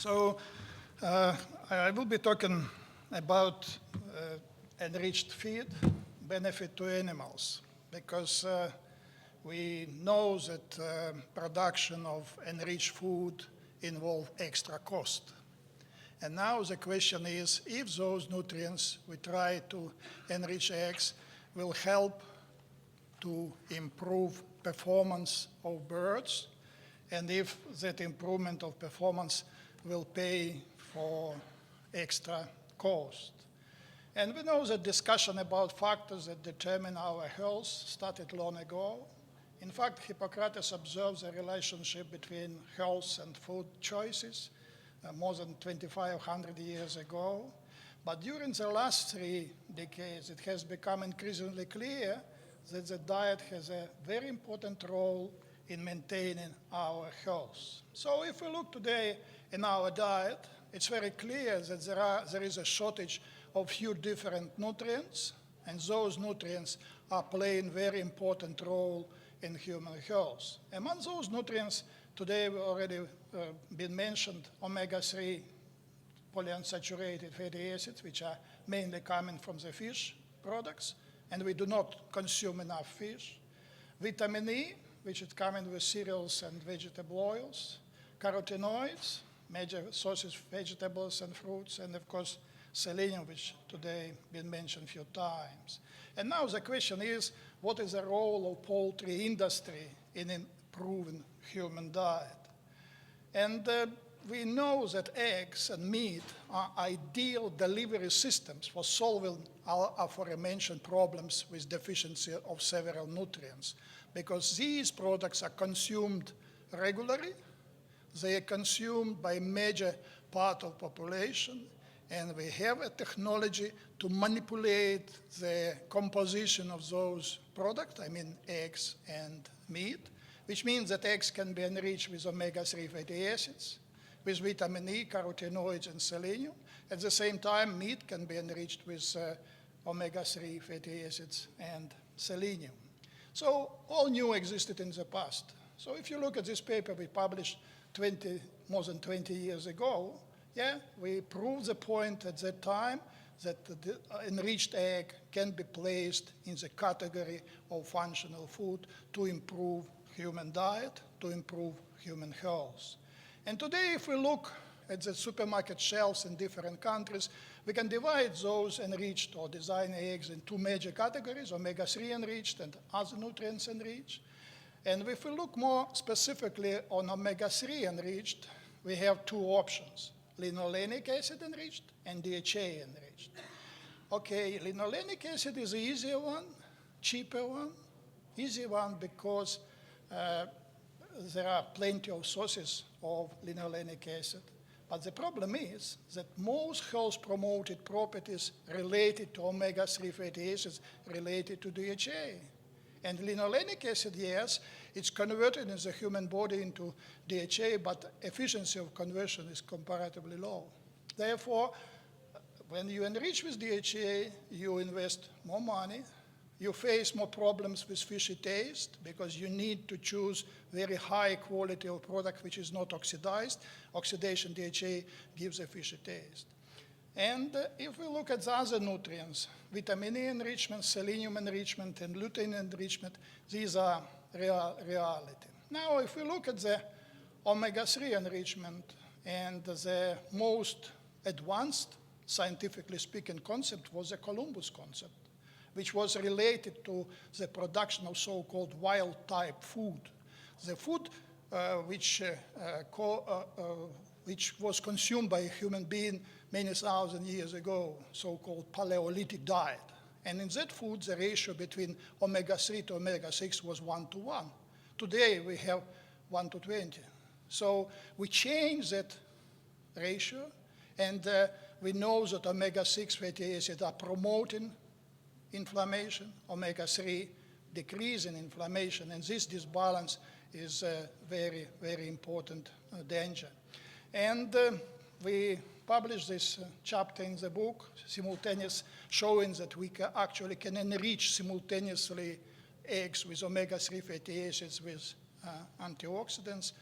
So I will be talking about enriched feed, benefit to animals, because we know that production of enriched food involves extra cost. And now the question is, if those nutrients we try to enrich eggs will help to improve performance of birds, and if that improvement of performance will pay for extra cost. And we know that discussion about factors that determine our health started long ago. In fact, Hippocrates observed the relationship between health and food choices more than 2,500 years ago. But during the last 3 decades, it has become increasingly clear that the diet has a very important role in maintaining our health. So if we look today in our diet, it's very clear that there is a shortage of few different nutrients, and those nutrients are playing very important role in human health. Among those nutrients, today we already been mentioned omega-3 polyunsaturated fatty acids, which are mainly coming from the fish products, and we do not consume enough fish. Vitamin E, which is coming with cereals and vegetable oils. Carotenoids, major sources of vegetables and fruits, and of course, selenium, which today been mentioned a few times. And now the question is, what is the role of poultry industry in improving human diet? And we know that eggs and meat are ideal delivery systems for solving our aforementioned problems with deficiency of several nutrients, because these products are consumed regularly, they are consumed by a major part of population, and we have a technology to manipulate the composition of those products, I mean eggs and meat, which means that eggs can be enriched with omega-3 fatty acids, with vitamin E, carotenoids, and selenium. At the same time, meat can be enriched with omega-3 fatty acids and selenium. So all new existed in the past. So if you look at this paper we published more than 20 years ago, we proved the point at that time that the enriched egg can be placed in the category of functional food to improve human diet, to improve human health. And today, if we look at the supermarket shelves in different countries, we can divide those enriched or design eggs in 2 major categories, omega-3 enriched and other nutrients enriched. And if we look more specifically on omega-3 enriched, we have 2 options, linolenic acid enriched and DHA enriched. Okay, linolenic acid is the easier one, cheaper one. Easy one because there are plenty of sources of linolenic acid. But the problem is that most health-promoted properties related to omega-3 fatty acids related to DHA. And linolenic acid, yes, it's converted in the human body into DHA, but efficiency of conversion is comparatively low. Therefore, when you enrich with DHA, you invest more money, you face more problems with fishy taste because you need to choose very high quality of product which is not oxidized. Oxidation DHA gives a fishy taste. And if we look at the other nutrients, vitamin E enrichment, selenium enrichment, and lutein enrichment, these are reality. Now, if we look at the omega-3 enrichment, and the most advanced, scientifically speaking, concept was the Columbus concept, which was related to the production of so-called wild-type food. The food which was consumed by a human being many thousand years ago, so-called Paleolithic diet. And in that food, the ratio between omega-3 to omega-6 was 1:1. Today, we have 1:20. So we changed that ratio, and we know that omega-6 fatty acids are promoting inflammation, omega-3 decreasing inflammation, and this disbalance is a very, very important danger. And we published this chapter in the book, simultaneous, showing that we actually can enrich simultaneously eggs with omega-3 fatty acids with antioxidants.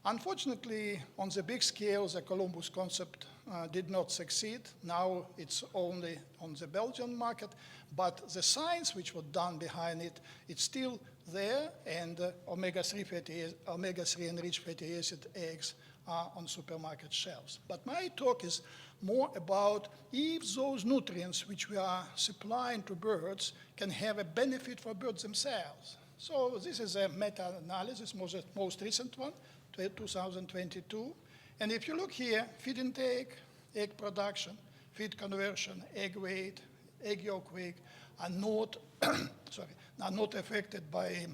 Unfortunately, on the big scale, the Columbus concept did not succeed. Now it's only on the Belgian market, but the science which was done behind it, it's still there, and omega-3 enriched fatty acid eggs are on supermarket shelves. But my talk is more about if those nutrients which we are supplying to birds can have a benefit for birds themselves. So this is a meta-analysis, most recent one, 2022. And if you look here, feed intake, egg production, feed conversion, egg weight, egg yolk weight are not, are not affected by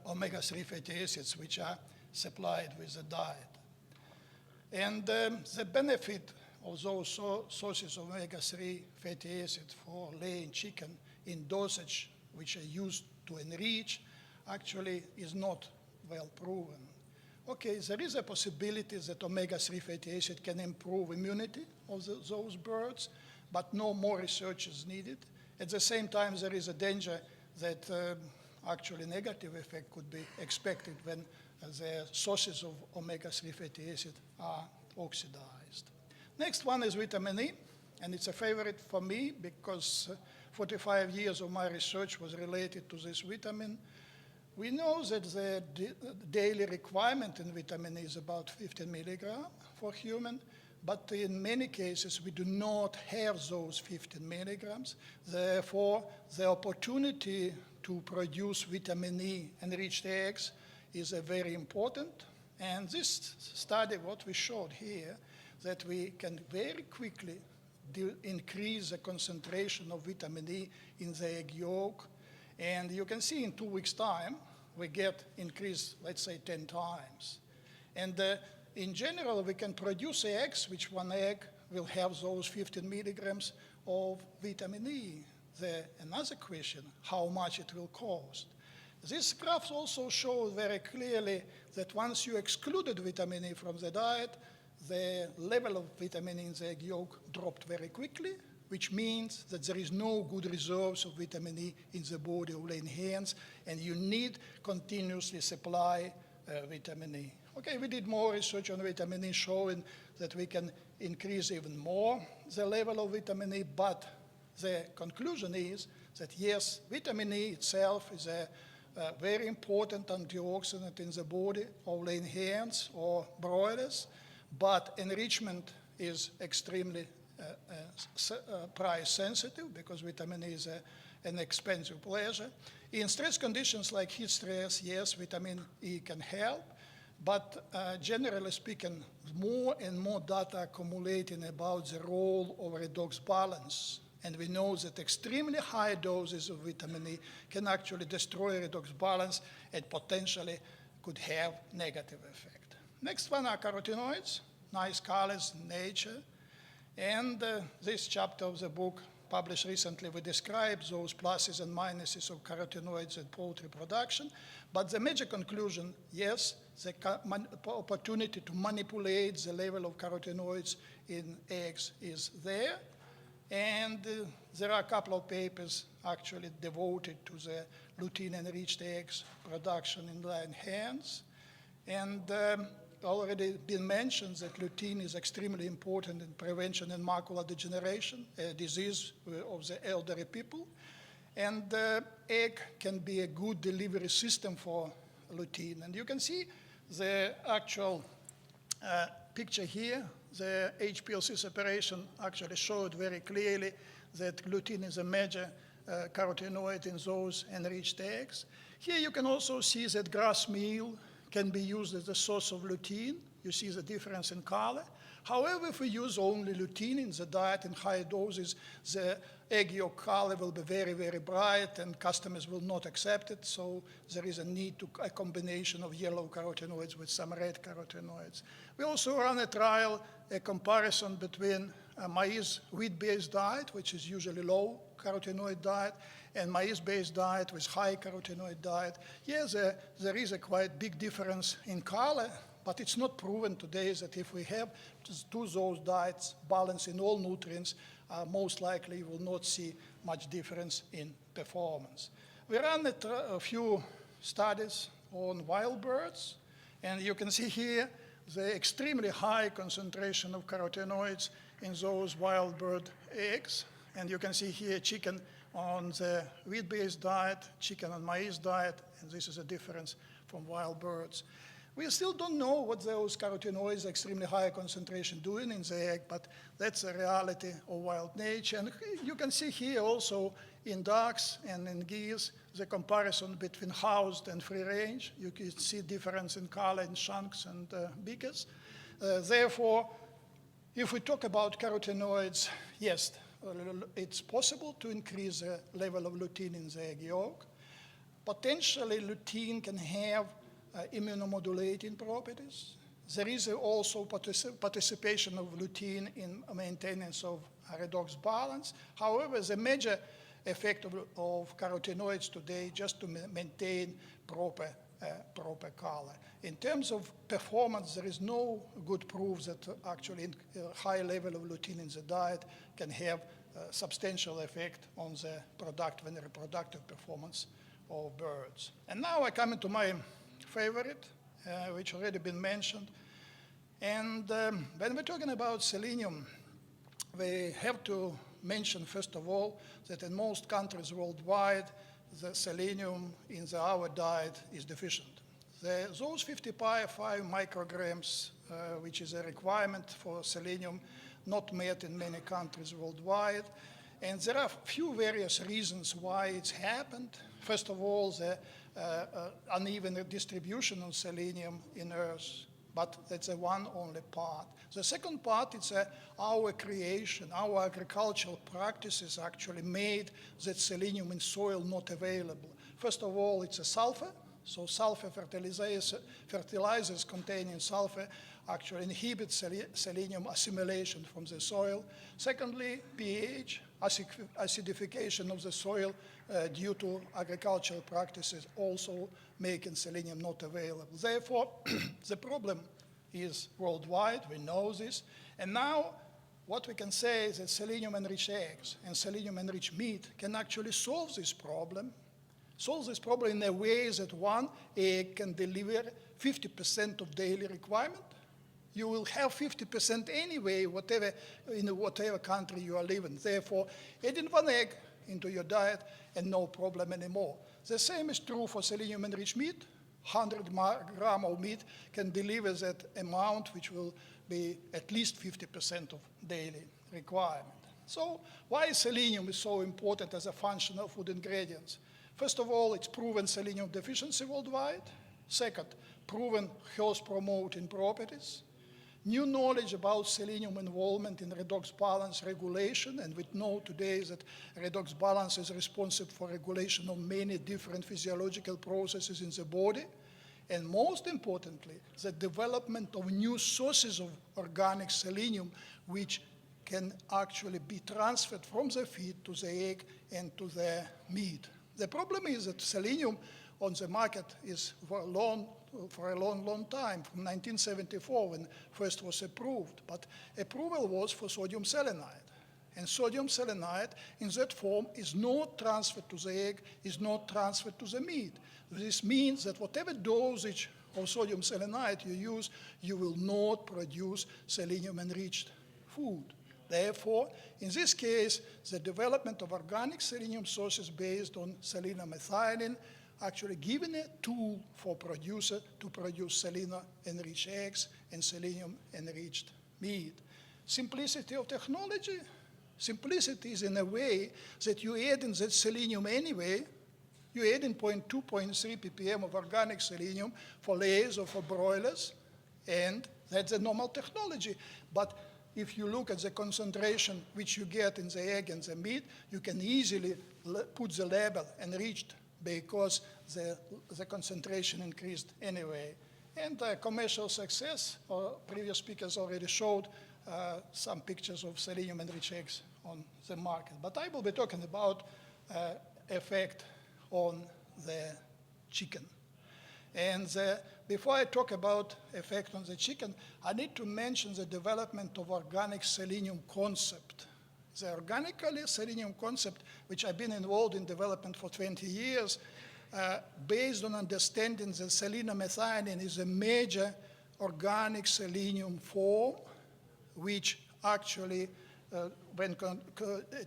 omega-3 fatty acids, which are supplied with the diet. And the benefit of those sources of omega-3 fatty acids for laying chicken in dosage which are used to enrich actually is not well proven. Okay, there is a possibility that omega-3 fatty acid can improve immunity of those birds, but no more research is needed. At the same time, there is a danger that actually negative effect could be expected when the sources of omega-3 fatty acid are oxidized. Next one is vitamin E, and it's a favorite for me because 45 years of my research was related to this vitamin. We know that the daily requirement in vitamin E is about 15 milligrams for human, but in many cases we do not have those 15 milligrams. Therefore, the opportunity to produce vitamin E enriched eggs is very important. And this study, what we showed here, that we can very quickly increase the concentration of vitamin E in the egg yolk. And you can see in 2 weeks' time, we get increase, let's say, 10 times. And in general, we can produce eggs, which one egg will have those 15 milligrams of vitamin E. Another question, how much it will cost. These graphs also show very clearly that once you excluded vitamin E from the diet, the level of vitamin E in the egg yolk dropped very quickly, which means that there is no good reserves of vitamin E in the body of laying hens, and you need continuously supply vitamin E. Okay, we did more research on vitamin E showing that we can increase even more the level of vitamin E, but the conclusion is that yes, vitamin E itself is a very important antioxidant in the body of laying hens or broilers, but enrichment is extremely price sensitive because vitamin E is an expensive pleasure. In stress conditions like heat stress, yes, vitamin E can help, but generally speaking, more and more data accumulating about the role of redox balance. And we know that extremely high doses of vitamin E can actually destroy redox balance and potentially could have negative effect. Next one are carotenoids, nice colors in nature. And this chapter of the book published recently, we describe those pluses and minuses of carotenoids in poultry production. But the major conclusion, yes, the opportunity to manipulate the level of carotenoids in eggs is there. And there are a couple of papers actually devoted to the lutein-enriched eggs production in laying hens. And already been mentioned that lutein is extremely important in prevention and macular degeneration, a disease of the elderly people. And egg can be a good delivery system for lutein. And you can see the actual picture here. The HPLC separation actually showed very clearly that lutein is a major carotenoid in those enriched eggs. Here you can also see that grass meal can be used as a source of lutein. You see the difference in color. However, if we use only lutein in the diet in high doses, the egg yolk color will be very, very bright and customers will not accept it. So there is a need to a combination of yellow carotenoids with some red carotenoids. We also run a trial, a comparison between a maize wheat-based diet, which is usually low carotenoid diet, and maize-based diet with high carotenoid diet. Yes, there is a quite big difference in color, but it's not proven today that if we have two those diets balanced in all nutrients, most likely you will not see much difference in performance. We ran a few studies on wild birds, And you can see here the extremely high concentration of carotenoids in those wild bird eggs. And you can see here chicken on the wheat-based diet, chicken on maize diet, and this is a difference from wild birds. We still don't know what those carotenoids, extremely high concentration, doing in the egg, but that's a reality of wild nature. And you can see here also in ducks and in geese the comparison between housed and free range. You can see difference in color in shanks and beakers. Therefore, if we talk about carotenoids, yes, it's possible to increase the level of lutein in the egg yolk. Potentially, lutein can have immunomodulating properties. There is also participation of lutein in maintenance of redox balance. However, the major effect of carotenoids today just to maintain proper color. In terms of performance, there is no good proof that actually a high level of lutein in the diet can have a substantial effect on the productive and reproductive performance of birds. And now I come into my favorite, which already been mentioned. And when we're talking about selenium, we have to mention, first of all, that in most countries worldwide, the selenium in our diet is deficient. Those 55 micrograms, which is a requirement for selenium, not met in many countries worldwide. And there are few various reasons why it's happened. First of all, the uneven distribution of selenium in Earth, but that's a one only part. The second part is our creation, our agricultural practices actually made that selenium in soil not available. First of all, it's a sulfur, so sulfur fertilizers containing sulfur actually inhibit selenium assimilation from the soil. Secondly, pH, acidification of the soil due to agricultural practices also making selenium not available. Therefore, the problem is worldwide, we know this. And now what we can say is that selenium-enriched eggs and selenium-enriched meat can actually solve this problem in a way that one egg can deliver 50% of daily requirement. You will have 50% anyway, in whatever country you are living. Therefore, adding one egg into your diet and no problem anymore. The same is true for selenium-enriched meat. 100 grams of meat can deliver that amount, which will be at least 50% of daily requirement. So why selenium is so important as a functional food ingredient? First of all, it's proven selenium deficiency worldwide. Second, proven health promoting properties. New knowledge about selenium involvement in redox balance regulation, and we know today that redox balance is responsible for regulation of many different physiological processes in the body. And most importantly, the development of new sources of organic selenium, which can actually be transferred from the feed to the egg and to the meat. The problem is that selenium on the market is for a long time, from 1974 when first was approved. But approval was for sodium selenide. And sodium selenide in that form is not transferred to the egg, is not transferred to the meat. This means that whatever dosage of sodium selenide you use, you will not produce selenium-enriched food. Therefore, in this case, the development of organic selenium sources based on selenium methionine actually giving a tool for producer to produce selenium-enriched eggs and selenium-enriched meat. Simplicity of technology. Simplicity is in a way that you add in that selenium anyway. You add in 0.2, 0.3 ppm of organic selenium for layers or for broilers, and that's a normal technology. But if you look at the concentration which you get in the egg and the meat, you can easily put the label enriched because the concentration increased anyway. And commercial success, previous speakers already showed some pictures of selenium-enriched eggs on the market. But I will be talking about effect on the chicken. And before I talk about effect on the chicken, I need to mention the development of organic selenium concept. The organic selenium concept, which I've been involved in development for 20 years, based on understanding that selenomethionine is a major organic selenium form, which actually, when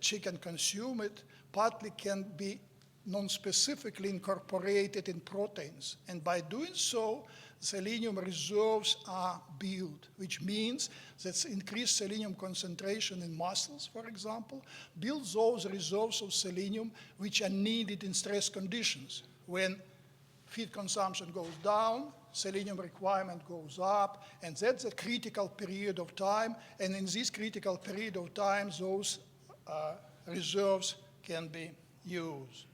chicken consume it, partly can be non-specifically incorporated in proteins. And by doing so, selenium reserves are built, which means that increased selenium concentration in muscles, for example, builds those reserves of selenium which are needed in stress conditions. When feed consumption goes down, selenium requirement goes up, and that's a critical period of time. And in this critical period of time, those reserves can be used.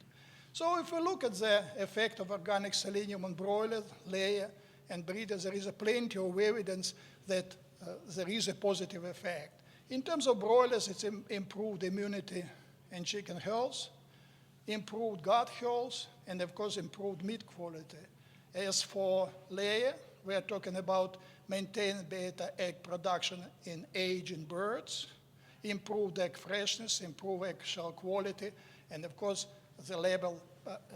So if we look at the effect of organic selenium on broilers, layer, and breeders, there is plenty of evidence that there is a positive effect. In terms of broilers, it's improved immunity and chicken health, improved gut health, and of course improved meat quality. As for layer, we are talking about maintained beta egg production in aging birds, improved egg freshness, improved egg shell quality, and of course the label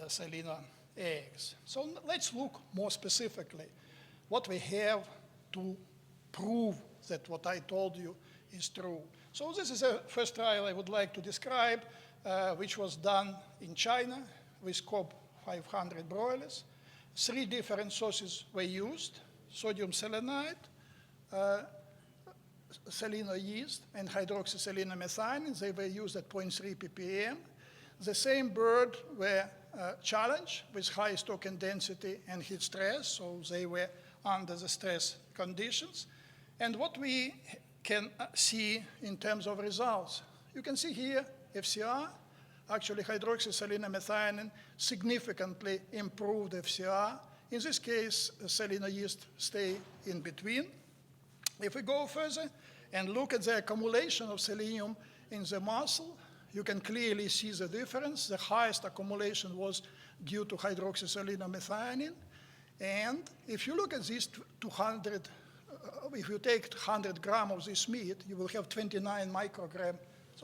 Selena eggs. So let's look more specifically what we have to prove that what I told you is true. So this is a first trial I would like to describe, which was done in China with COB 500 broilers. 3 different sources were used: sodium selenide, seleno yeast, and hydroxyselenomethionine. They were used at 0.3 ppm. The same bird were challenged with high stock density and heat stress, so they were under the stress conditions. And what we can see in terms of results, you can see here FCR, actually hydroxyselenomethionine significantly improved FCR. In this case, seleno yeast stay in between. If we go further and look at the accumulation of selenium in the muscle, you can clearly see the difference. The highest accumulation was due to hydroxyselenomethionine. And if you look at this 200, if you take 100 grams of this meat, you will have 29 micrograms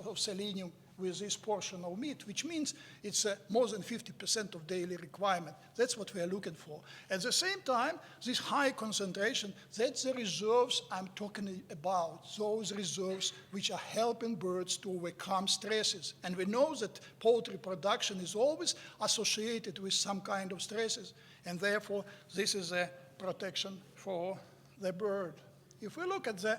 of selenium with this portion of meat, which means it's more than 50% of daily requirement. That's what we are looking for. At the same time, this high concentration, that's the reserves I'm talking about, those reserves which are helping birds to overcome stresses. And we know that poultry production is always associated with some kind of stresses, and therefore this is a protection for the bird. If we look at the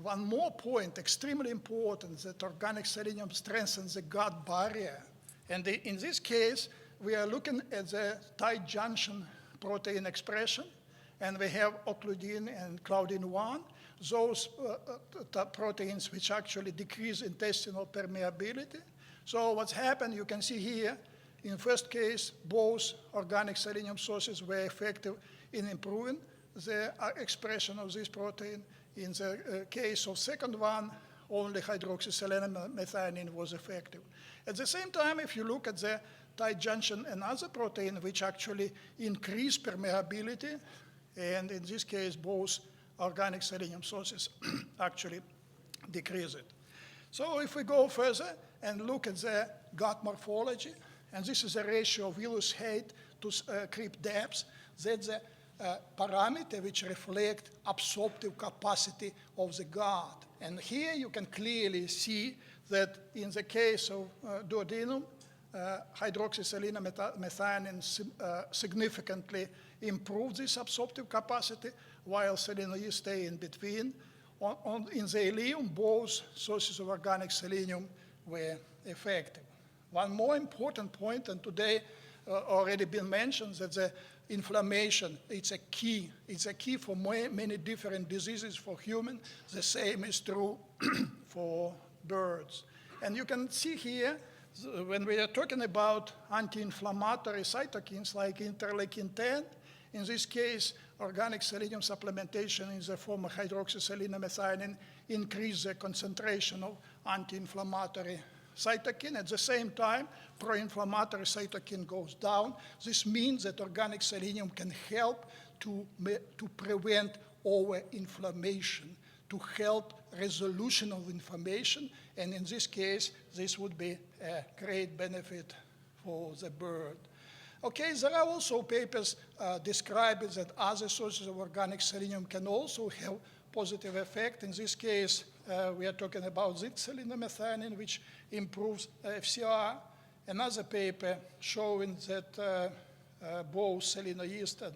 one more point, extremely important, that organic selenium strengthens the gut barrier. And in this case, we are looking at the tight junction protein expression, and we have occludin and claudin-1, those proteins which actually decrease intestinal permeability. So what's happened, you can see here, in the first case, both organic selenium sources were effective in improving the expression of this protein. In the case of second one, only hydroxyselenomethionine was effective. At the same time, if you look at the tight junction and other protein which actually increase permeability, and in this case, both organic selenium sources actually decrease it. So if we go further and look at the gut morphology, and this is a ratio of villus height to crypt depth, that's the parameter which reflect absorptive capacity of the gut. And here you can clearly see that in the case of duodenum, hydroxyselenomethionine significantly improved this absorptive capacity, while seleno yeast stay in between. In the ileum, both sources of organic selenium were effective. One more important point, and today already been mentioned, that the inflammation, it's a key. It's a key for many different diseases for humans. The same is true for birds. And you can see here, when we are talking about anti-inflammatory cytokines like interleukin-10, in this case, organic selenium supplementation in the form of hydroxyselenomethionine increase the concentration of anti-inflammatory cytokine. At the same time, pro-inflammatory cytokine goes down. This means that organic selenium can help to prevent over-inflammation, to help resolution of inflammation, and in this case, this would be a great benefit for the bird. Okay, there are also papers describing that other sources of organic selenium can also have positive effect. In this case, we are talking about zit-selenomethionine, which improves FCR. Another paper showing that both seleno yeast and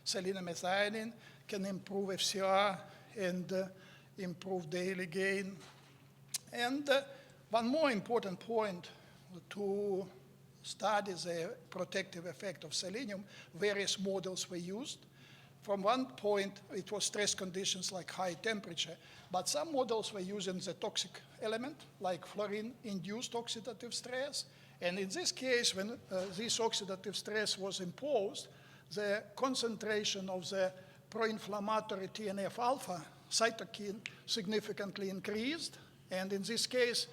selenomethionine can improve FCR and improve daily gain. And one more important point to study the protective effect of selenium, various models were used. From one point, it was stress conditions like high temperature, but some models were using the toxic element, like fluorine-induced oxidative stress. And in this case, when this oxidative stress was imposed, the concentration of the pro-inflammatory TNF-alpha cytokine significantly increased. And in this case,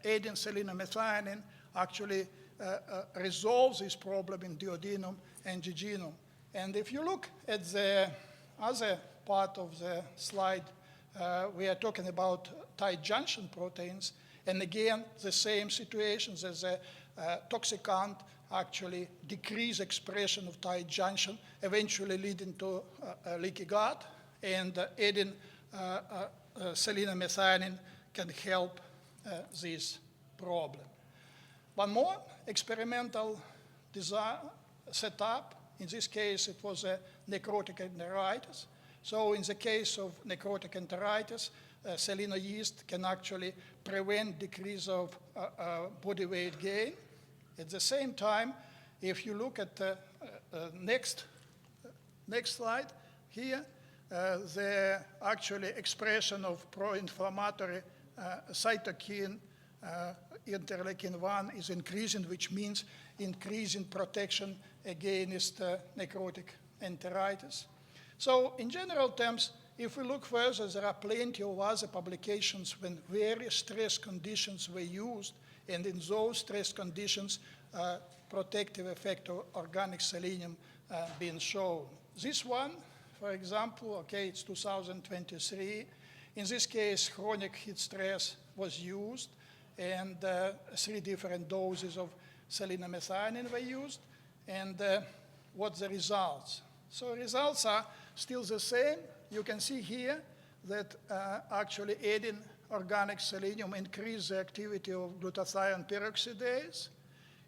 adding selenomethionine actually resolves this problem in duodenum and jejunum. And if you look at the other part of the slide, we are talking about tight junction proteins. And again, the same situations as a toxicant actually decrease expression of tight junction, eventually leading to a leaky gut. And adding selenomethionine can help this problem. One more experimental setup. In this case, it was a necrotic enteritis. So in the case of necrotic enteritis, seleno yeast can actually prevent decrease of body weight gain. At the same time, if you look at the next slide here, the actually expression of pro-inflammatory cytokine interleukin-1 is increasing, which means increasing protection against necrotic enteritis. So in general terms, if we look further, there are plenty of other publications when various stress conditions were used, and in those stress conditions, protective effect of organic selenium being shown. This one, for example, okay, it's 2023. In this case, chronic heat stress was used, and 3 different doses of selenomethionine were used. And what's the results? So results are still the same. You can see here that actually adding organic selenium increased the activity of glutathione peroxidase,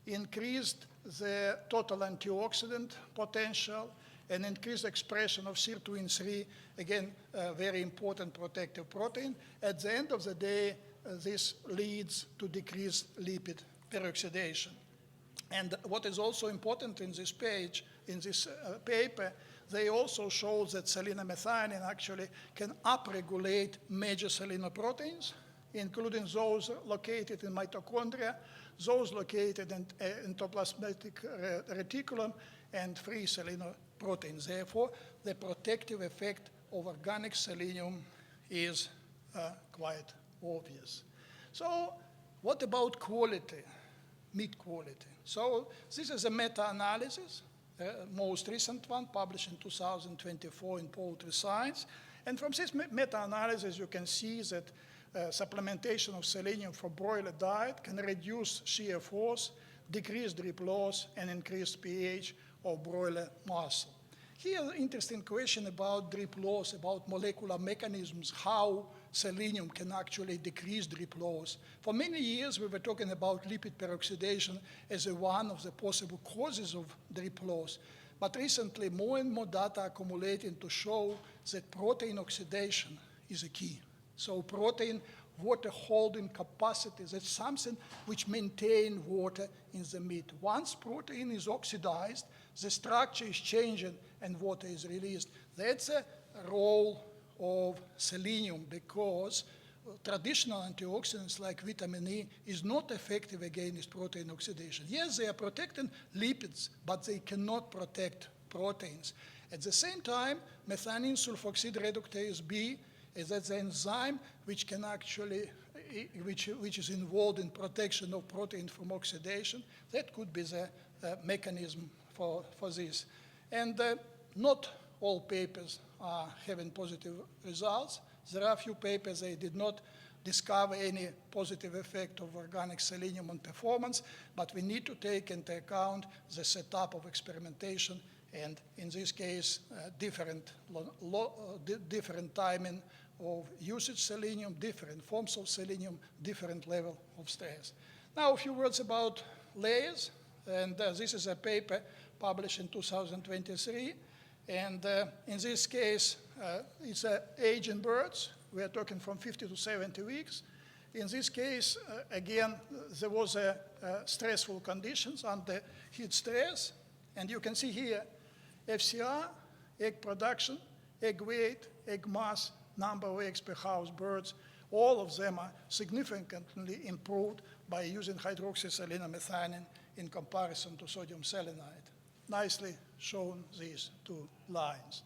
increased the total antioxidant potential, and increased expression of sirtuin-3, again, a very important protective protein. At the end of the day, this leads to decreased lipid peroxidation. And what is also important in this page, in this paper, they also show that selenomethionine actually can upregulate major selenoproteins, including those located in mitochondria, those located in endoplasmic reticulum, and free selenoproteins. Therefore, the protective effect of organic selenium is quite obvious. So what about quality, meat quality? So this is a meta-analysis, most recent one, published in 2024 in Poultry Science. And from this meta-analysis, you can see that supplementation of selenium for broiler diet can reduce shear force, decrease drip loss, and increase pH of broiler muscle. Here, interesting question about drip loss, about molecular mechanisms, how selenium can actually decrease drip loss. For many years, we were talking about lipid peroxidation as one of the possible causes of drip loss. But recently, more and more data are accumulating to show that protein oxidation is a key. So protein water holding capacity, that's something which maintains water in the meat. Once protein is oxidized, the structure is changing and water is released. That's a role of selenium, because traditional antioxidants like vitamin E is not effective against protein oxidation. Yes, they are protecting lipids, but they cannot protect proteins. At the same time, methionine sulfoxide reductase B is that the enzyme which can actually, which is involved in protection of protein from oxidation. That could be the mechanism for this. And not all papers are having positive results. There are a few papers they did not discover any positive effect of organic selenium on performance, but we need to take into account the setup of experimentation, and in this case, different timing of usage selenium, different forms of selenium, different level of stress. Now, a few words about layers, and this is a paper published in 2023, and in this case, it's age in birds. We are talking from 50 to 70 weeks. In this case, again, there was stressful conditions under heat stress, and you can see here FCR, egg production, egg weight, egg mass, number of eggs per house birds. All of them are significantly improved by using hydroxyselenamethionine in comparison to sodium selenide. Nicely shown these two lines.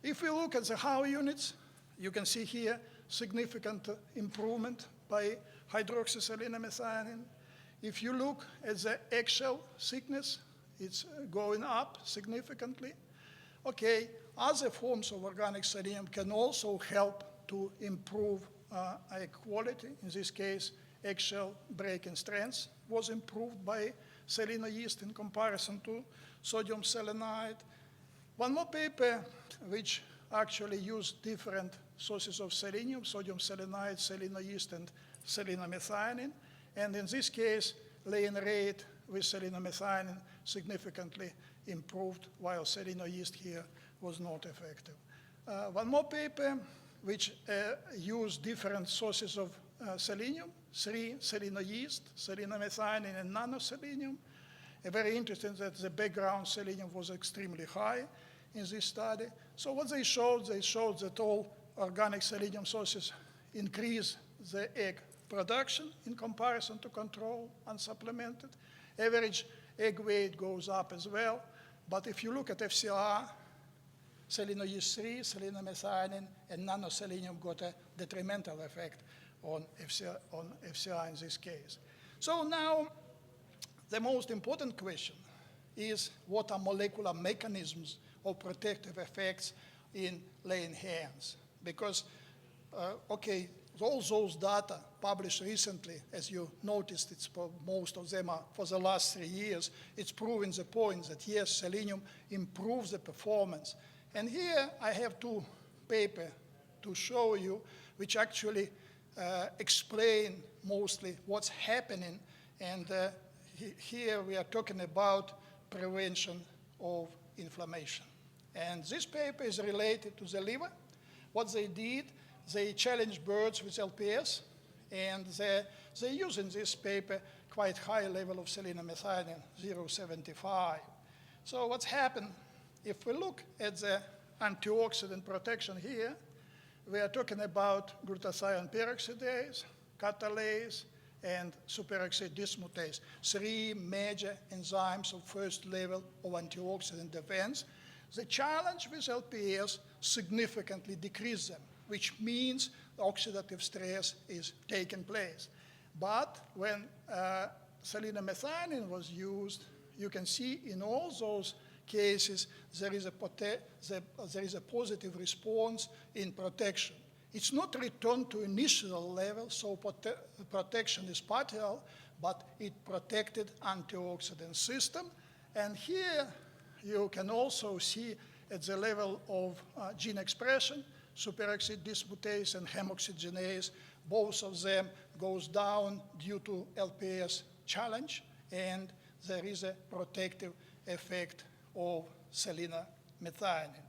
If we look at the Howe units, you can see here significant improvement by hydroxyselenamethionine. If you look at the eggshell thickness, it's going up significantly. Okay, other forms of organic selenium can also help to improve egg quality. In this case, eggshell breaking strength was improved by seleno yeast in comparison to sodium selenide. One more paper which actually used different sources of selenium, sodium selenide, seleno yeast, and selenamethionine. And in this case, laying rate with selenamethionine significantly improved, while seleno yeast here was not effective. One more paper which used different sources of selenium, 3 seleno yeast, selenamethionine, and nanoselenium. Very interesting that the background selenium was extremely high in this study. So what they showed that all organic selenium sources increase the egg production in comparison to control unsupplemented. Average egg weight goes up as well. But if you look at FCR, seleno yeast 3, selenamethionine, and nanoselenium got a detrimental effect on FCR in this case. So now, the most important question is what are molecular mechanisms of protective effects in laying hens? Because, okay, all those data published recently, as you noticed, most of them are for the last 3 years, it's proving the point that yes, selenium improves the performance. And here I have 2 papers to show you, which actually explain mostly what's happening. And here we are talking about prevention of inflammation. And this paper is related to the liver. What they did, they challenged birds with LPS, and they use in this paper quite high level of selenamethionine, 0.75. So what's happened, if we look at the antioxidant protection here, we are talking about glutathione peroxidase, catalase, and superoxide dismutase, 3 major enzymes of first level of antioxidant defense. The challenge with LPS significantly decreased them, which means oxidative stress is taking place. But when selenamethionine was used, you can see in all those cases there is a positive response in protection. It's not returned to initial level, so protection is partial, but it protected antioxidant system. And here you can also see at the level of gene expression, superoxide dismutase and hemoxygenase, both of them goes down due to LPS challenge, and there is a protective effect of selenamethionine.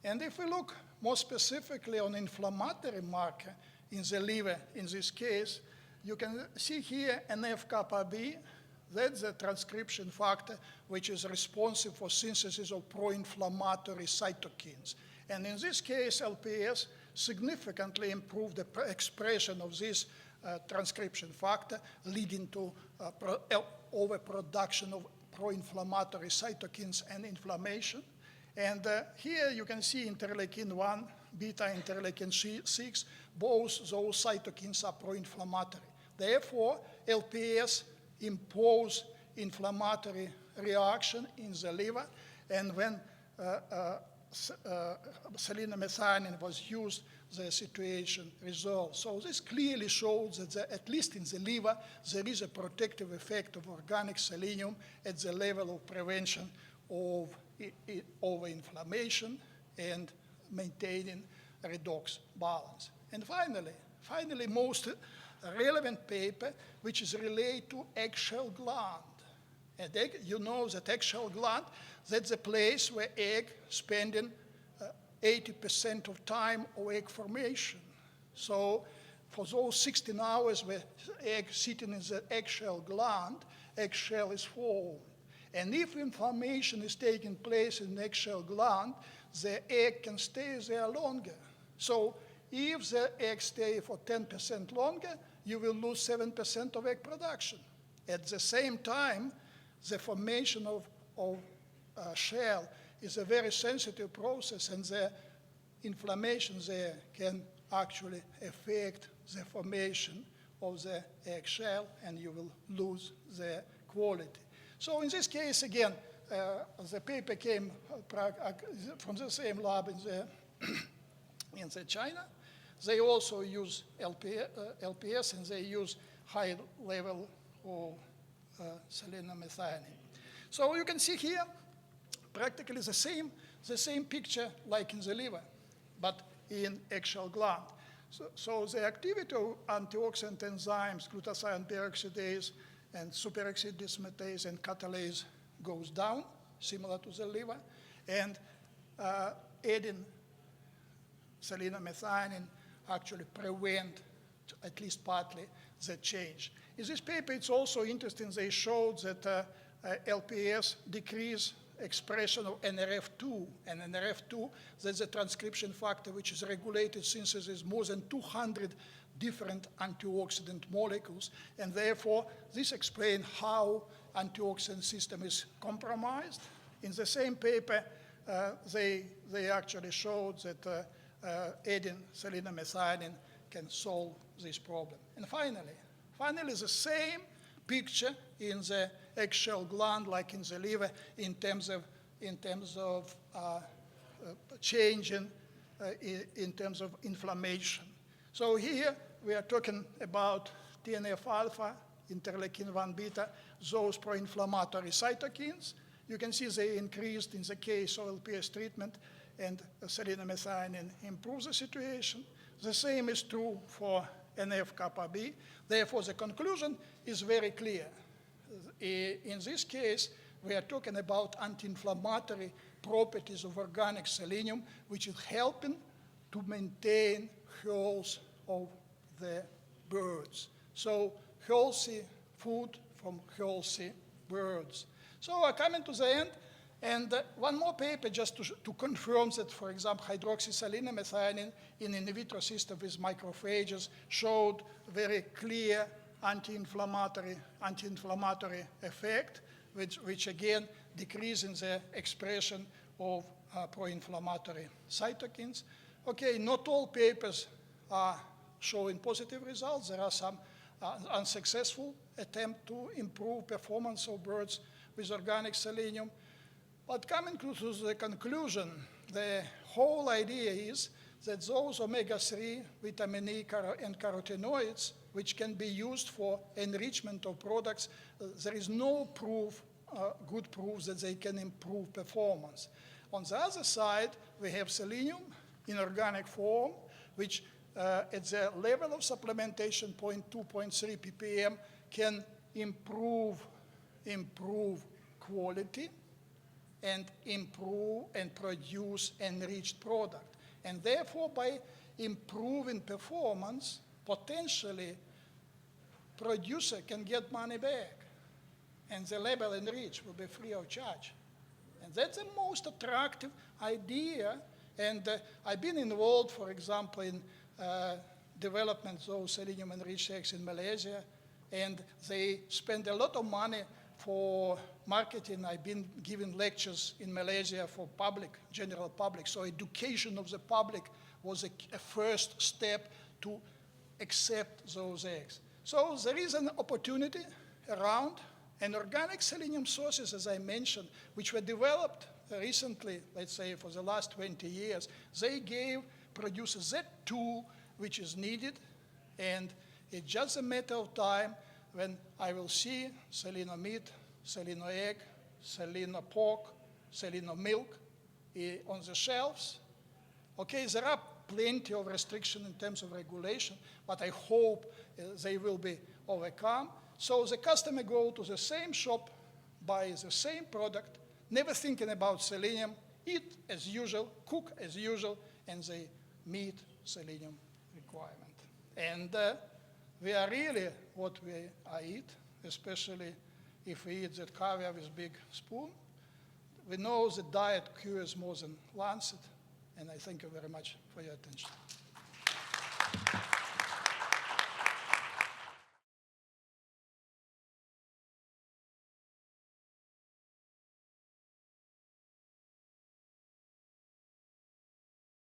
And if we look more specifically on inflammatory marker in the liver, in this case, you can see here NF-kappa B. That's the transcription factor which is responsive for synthesis of pro-inflammatory cytokines. And in this case, LPS significantly improved the expression of this transcription factor, leading to overproduction of pro-inflammatory cytokines and inflammation. And here you can see interleukin-1, beta interleukin-6, both those cytokines are pro-inflammatory. Therefore, LPS impose inflammatory reaction in the liver, and when selenium methionine was used, the situation resolved. So this clearly shows that at least in the liver, there is a protective effect of organic selenium at the level of prevention of overinflammation and maintaining redox balance. And finally, most relevant paper, which is related to eggshell gland. And you know that eggshell gland, that's the place where egg spending 80% of time of egg formation. So for those 16 hours where egg sitting in the eggshell gland, eggshell is formed. And if inflammation is taking place in the eggshell gland, the egg can stay there longer. So if the egg stay for 10% longer, you will lose 7% of egg production. At the same time, the formation of shell is a very sensitive process, and the inflammation there can actually affect the formation of the eggshell, and you will lose the quality. So in this case, again, the paper came from the same lab in China. They also use LPS, and they use high level of selenium methionine. So you can see here practically the same picture like in the liver, but in eggshell gland. So the activity of antioxidant enzymes, glutathione peroxidase, and superoxide dismutase and catalase goes down, similar to the liver, and adding selenium methionine actually prevent, at least partly, the change. In this paper, it's also interesting, they showed that LPS decrease expression of NRF2, and NRF2, that's a transcription factor which is regulated synthesis more than 200 different antioxidant molecules, and therefore this explains how antioxidant system is compromised. In the same paper, they actually showed that adding selenium methionine can solve this problem. And finally, the same picture in the eggshell gland like in the liver in terms of changing in terms of inflammation. So here we are talking about TNF-alpha, interleukin-1 beta, those pro-inflammatory cytokines. You can see they increased in the case of LPS treatment, and selenium methionine improves the situation. The same is true for NF-kappa B. Therefore, the conclusion is very clear. In this case, we are talking about anti-inflammatory properties of organic selenium, which is helping to maintain health of the birds. So healthy food from healthy birds. So we're coming to the end. And one more paper just to confirm that, for example, hydroxyselenium methionine in in vitro system with macrophages showed very clear anti-inflammatory effect, which again decreases the expression of pro-inflammatory cytokines. Okay, not all papers are showing positive results. There are some unsuccessful attempts to improve performance of birds with organic selenium. But coming to the conclusion, the whole idea is that those omega-3, vitamin E, and carotenoids, which can be used for enrichment of products, there is no proof, good proof that they can improve performance. On the other side, we have selenium in organic form, which at the level of supplementation 0.2, 0.3 ppm can improve quality and improve and produce enriched product. And therefore, by improving performance, potentially producer can get money back, and the label enriched will be free of charge. And that's the most attractive idea. And I've been involved, for example, in development of selenium enriched eggs in Malaysia, and they spend a lot of money for marketing. I've been giving lectures in Malaysia for general public. So education of the public was a first step to accept those eggs. So there is an opportunity around, and organic selenium sources, as I mentioned, which were developed recently, let's say for the last 20 years, they gave producers that tool which is needed, and it's just a matter of time when I will see Salino meat, Salino egg, Salino pork, Salino milk on the shelves. Okay, there are plenty of restrictions in terms of regulation, but I hope they will be overcome. So the customer go to the same shop, buy the same product, never thinking about selenium, eat as usual, cook as usual, and they meet selenium requirement. And we are really what we eat, especially if we eat that caviar with big spoon. We know that diet cures more than Lancet, and I thank you very much for your attention.